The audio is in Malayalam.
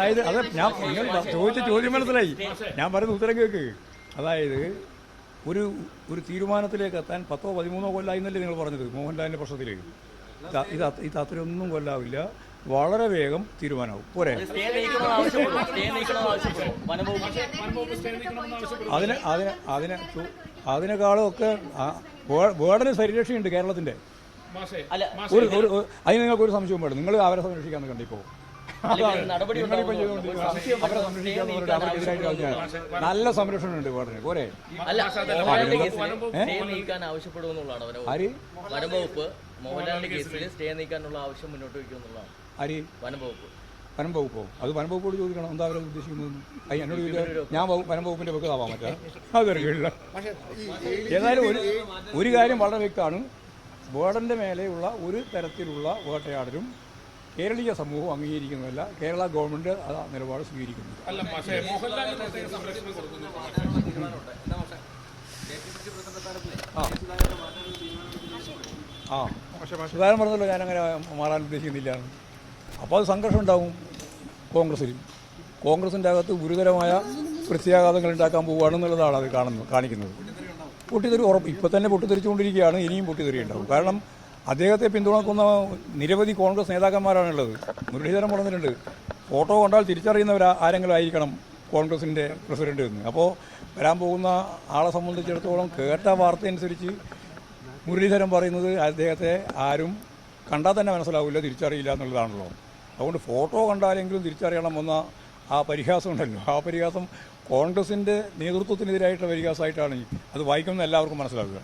അതായത് അത് നിങ്ങൾ ചോദിച്ച ചോദ്യം മനസ്സിലായി. ഞാൻ പറയുന്ന ഉത്തരം കേൾക്ക്. അതായത് ഒരു ഒരു തീരുമാനത്തിലേക്ക് എത്താൻ 10-13 കൊല്ലമായി എന്നല്ലേ നിങ്ങൾ പറഞ്ഞത് മോഹൻലാലിൻ്റെ പ്രശ്നത്തിൽ. ഇത് അത്രയൊന്നും കൊല്ലാവില്ല, വളരെ വേഗം തീരുമാനമാവും. പോരെ? അതിനേക്കാളും ഒക്കെ വേടന് പരിരക്ഷയുണ്ട് കേരളത്തിൻ്റെ. അതിന് നിങ്ങൾക്കൊരു സംശയവും വേണം. നിങ്ങൾ അവരെ സംരക്ഷിക്കാന്ന് കണ്ടിപ്പോ നല്ല സംരക്ഷണമുണ്ട് വേടന്. പോരെ? വനം വകുപ്പോ? അത് വനം വകുപ്പോട് ചോദിക്കണം എന്താ അവരെ ഉദ്ദേശിക്കുന്നത്. എന്നോട് ചോദിച്ചാൽ ഞാൻ വനം വകുപ്പിന്റെ വെക്ക് ആവാൻ പറ്റാ. അതൊരിക്കില്ല. ഏതായാലും ഒരു കാര്യം വളരെ വ്യക്തമാണ്. വേടന്റെ മേലെയുള്ള ഒരു തരത്തിലുള്ള വേട്ടയാടലും കേരളീയ സമൂഹം അംഗീകരിക്കുന്നതല്ല. കേരള ഗവൺമെന്റ് ആ നിലപാട് സ്വീകരിക്കുന്നു. സുധാകരൻ പറഞ്ഞല്ലോ ഞാനങ്ങനെ മാറാൻ ഉദ്ദേശിക്കുന്നില്ല. അപ്പോൾ അത് സംഘർഷം ഉണ്ടാവും കോൺഗ്രസിൻ്റെ അകത്ത് ഗുരുതരമായ പ്രത്യാഘാതങ്ങൾ ഉണ്ടാക്കാൻ പോവുകയാണെന്നുള്ളതാണ് അത് കാണിക്കുന്നത്. ഉറപ്പ് ഇപ്പം തന്നെ പൊട്ടിത്തെറിച്ചുകൊണ്ടിരിക്കുകയാണ്. ഇനിയും പൊട്ടിത്തെറിയുണ്ടാവും. കാരണം അദ്ദേഹത്തെ പിന്തുണക്കുന്ന നിരവധി കോൺഗ്രസ് നേതാക്കന്മാരാണുള്ളത്. മുരളീധരൻ പറഞ്ഞിട്ടുണ്ട്, ഫോട്ടോ കണ്ടാൽ തിരിച്ചറിയുന്നവർ ആരെങ്കിലും ആയിരിക്കണം കോൺഗ്രസിൻ്റെ പ്രസിഡന്റ് എന്ന്. അപ്പോൾ വരാൻ പോകുന്ന ആളെ സംബന്ധിച്ചിടത്തോളം കേട്ട വാർത്തയനുസരിച്ച് മുരളീധരൻ പറയുന്നത് അദ്ദേഹത്തെ ആരും കണ്ടാൽ തന്നെ മനസ്സിലാവില്ല, തിരിച്ചറിയില്ല എന്നുള്ളതാണല്ലോ. അതുകൊണ്ട് ഫോട്ടോ കണ്ടാലെങ്കിലും തിരിച്ചറിയണമെന്ന ആ പരിഹാസം ഉണ്ടല്ലോ, ആ പരിഹാസം കോൺഗ്രസിൻ്റെ നേതൃത്വത്തിനെതിരായിട്ടുള്ള പരിഹാസമായിട്ടാണ് അത് വായിക്കുന്ന എല്ലാവർക്കും മനസ്സിലാക്കുക.